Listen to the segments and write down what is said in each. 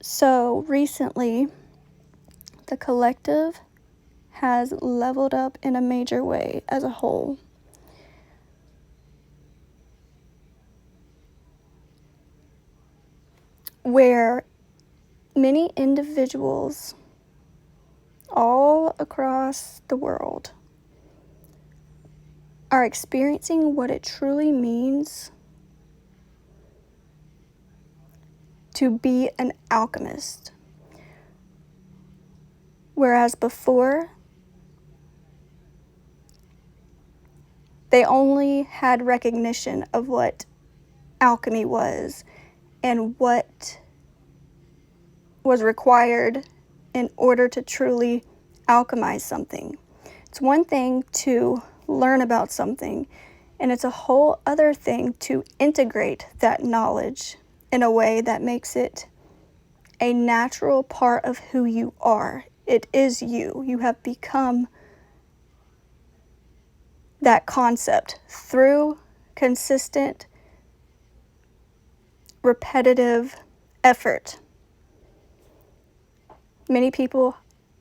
So recently, the collective has leveled up in a major way as a whole. Where many individuals all across the world are experiencing what it truly means to be an alchemist. Whereas before, they only had recognition of what alchemy was and what was required in order to truly alchemize something. It's one thing to learn about something, and it's a whole other thing to integrate that knowledge in a way that makes it a natural part of who you are. It is you. You have become that concept through consistent, repetitive effort. Many people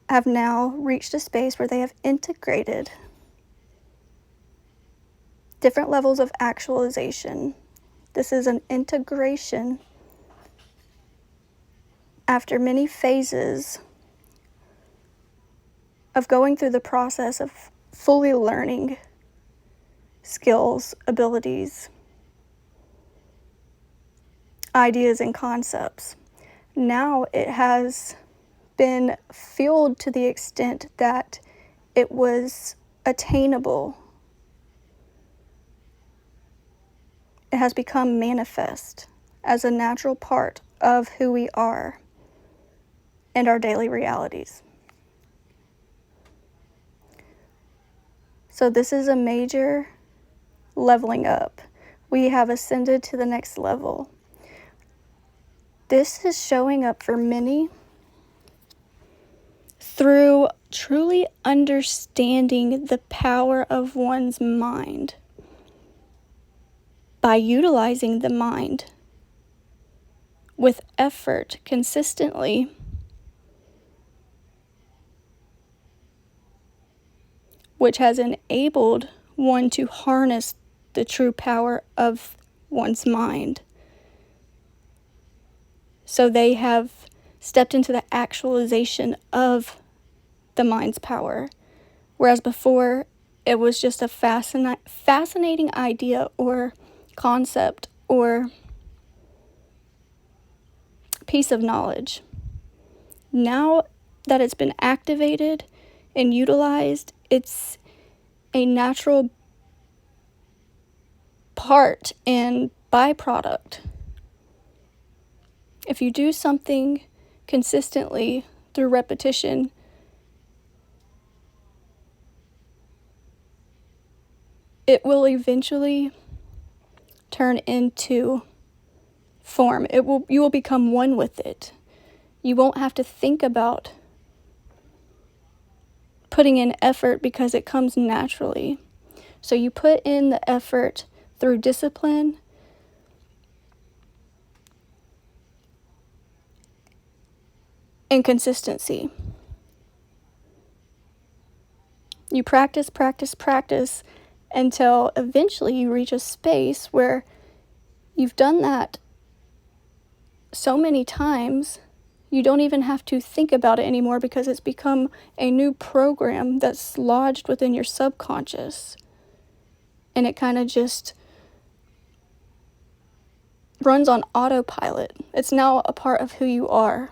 have now reached a space where they have integrated different levels of actualization. This is an integration after many phases of going through the process of fully learning skills, abilities, ideas, and concepts. Now it has been fueled to the extent that it was attainable. It has become manifest as a natural part of who we are and our daily realities. So this is a major leveling up. We have ascended to the next level. This is showing up for many through truly understanding the power of one's mind. By utilizing the mind with effort consistently, which has enabled one to harness the true power of one's mind. So they have stepped into the actualization of the mind's power, whereas before it was just a fascinating idea or concept or piece of knowledge. Now that it's been activated and utilized, it's a natural part and byproduct. If you do something consistently through repetition, it will eventually turn into form. You will become one with it. You won't have to think about putting in effort because it comes naturally. So you put in the effort through discipline and consistency. You practice until eventually you reach a space where you've done that so many times, you don't even have to think about it anymore because it's become a new program that's lodged within your subconscious. And it kind of just runs on autopilot. It's now a part of who you are.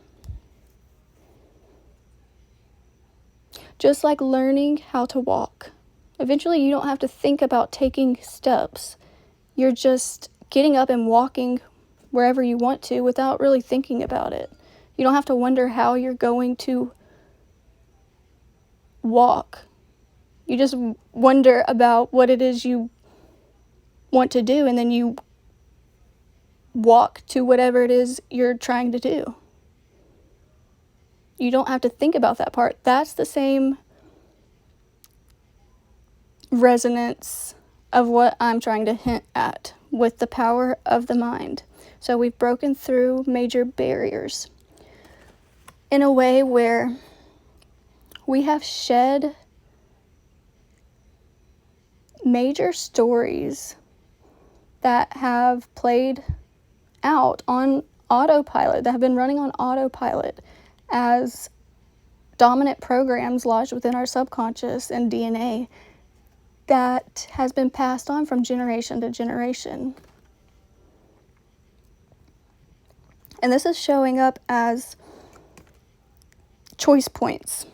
Just like learning how to walk. Eventually you don't have to think about taking steps. You're just getting up and walking wherever you want to without really thinking about it. You don't have to wonder how you're going to walk. You just wonder about what it is you want to do, and then you walk to whatever it is you're trying to do. You don't have to think about that part. That's the same resonance of what I'm trying to hint at with the power of the mind. So we've broken through major barriers. in a way where we have shed major stories that have played out on autopilot, that have been running on autopilot as dominant programs lodged within our subconscious and DNA that has been passed on from generation to generation. And this is showing up as choice points,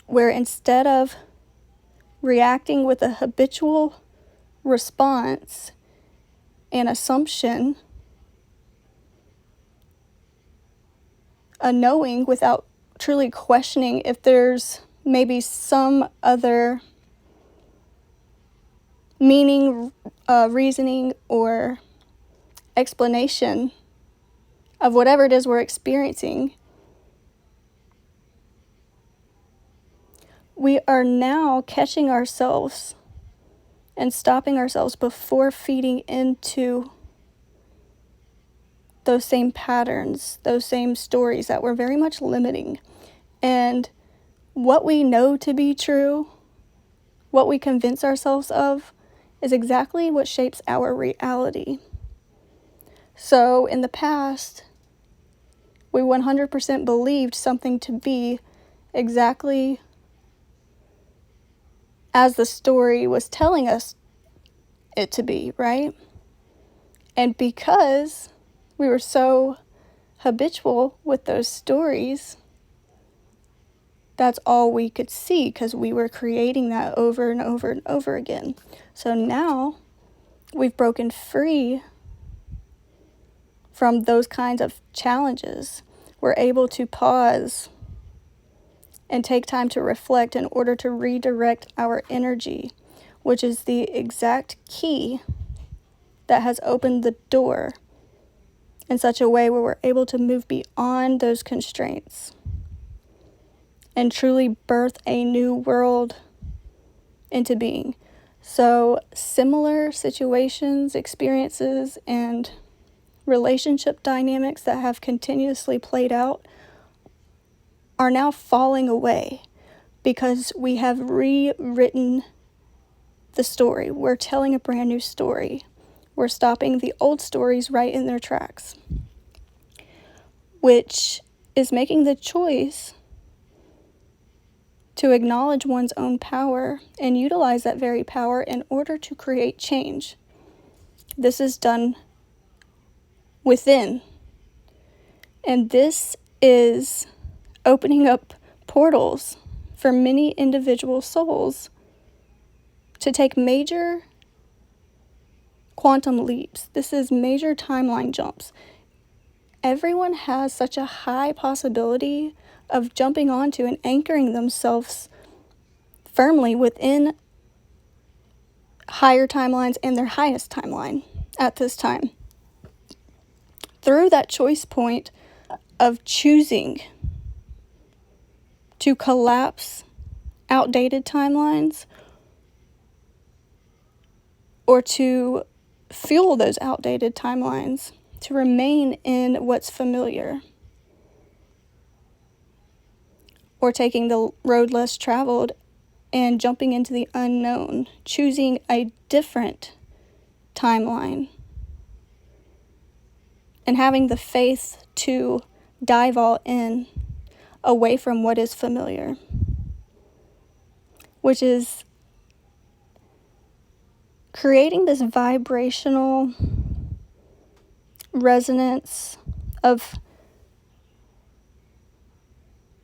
where instead of reacting with a habitual response and assumption, a knowing without truly questioning if there's maybe some other meaning, reasoning, or explanation of whatever it is we're experiencing, we are now catching ourselves and stopping ourselves before feeding into those same patterns, those same stories that were very much limiting. And what we know to be true, what we convince ourselves of, is exactly what shapes our reality. So in the past, we 100% believed something to be exactly as the story was telling us it to be, right? And because we were so habitual with those stories, that's all we could see, because we were creating that over and over and over again. So now we've broken free from those kinds of challenges. We're able to pause and take time to reflect in order to redirect our energy, which is the exact key that has opened the door in such a way where we're able to move beyond those constraints and truly birth a new world into being. So similar situations, experiences, and relationship dynamics that have continuously played out are now falling away because we have rewritten the story. We're telling a brand new story. We're stopping the old stories right in their tracks, which is making the choice to acknowledge one's own power and utilize that very power in order to create change. This is done within. And this is opening up portals for many individual souls to take major quantum leaps. This is major timeline jumps. Everyone has such a high possibility of jumping onto and anchoring themselves firmly within higher timelines and their highest timeline at this time. Through that choice point of choosing to collapse outdated timelines or to fuel those outdated timelines, to remain in what's familiar, or taking the road less traveled and jumping into the unknown, choosing a different timeline, and having the faith to dive all in away from what is familiar, which is creating this vibrational resonance of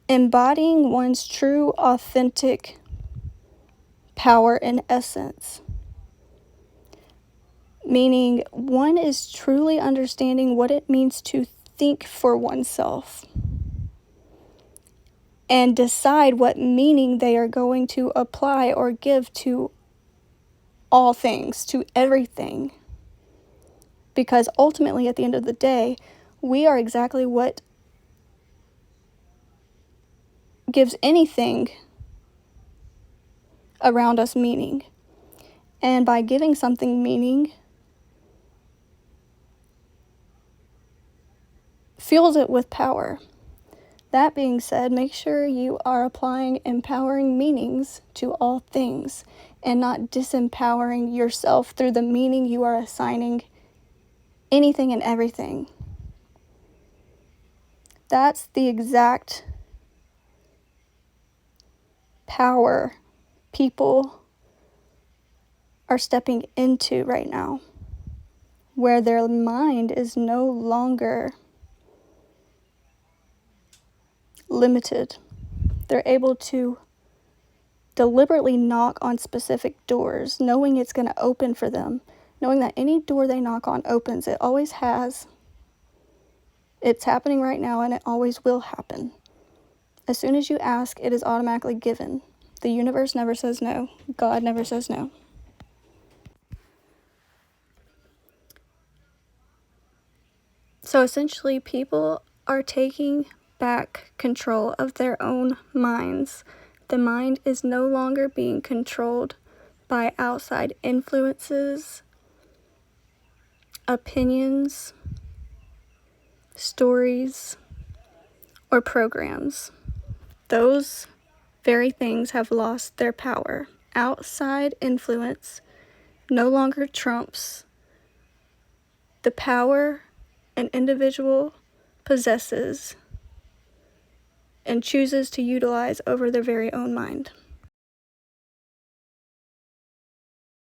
embodying one's true, authentic power and essence. Meaning, one is truly understanding what it means to think for oneself and decide what meaning they are going to apply or give to all things, to everything. Because ultimately, at the end of the day, we are exactly what gives anything around us meaning. And by giving something meaning fuels it with power. That being said, make sure you are applying empowering meanings to all things and not disempowering yourself through the meaning you are assigning anything and everything. That's the exact power people are stepping into right now, where their mind is no longer limited. They're able to deliberately knock on specific doors, knowing it's going to open for them, knowing that any door they knock on opens. It always has. It's happening right now, and it always will happen. As soon as you ask, it is automatically given. The universe never says no. God never says no. So essentially, people are taking back control of their own minds. The mind is no longer being controlled by outside influences, opinions, stories, or programs. Those very things have lost their power. Outside influence no longer trumps the power an individual possesses and chooses to utilize over their very own mind.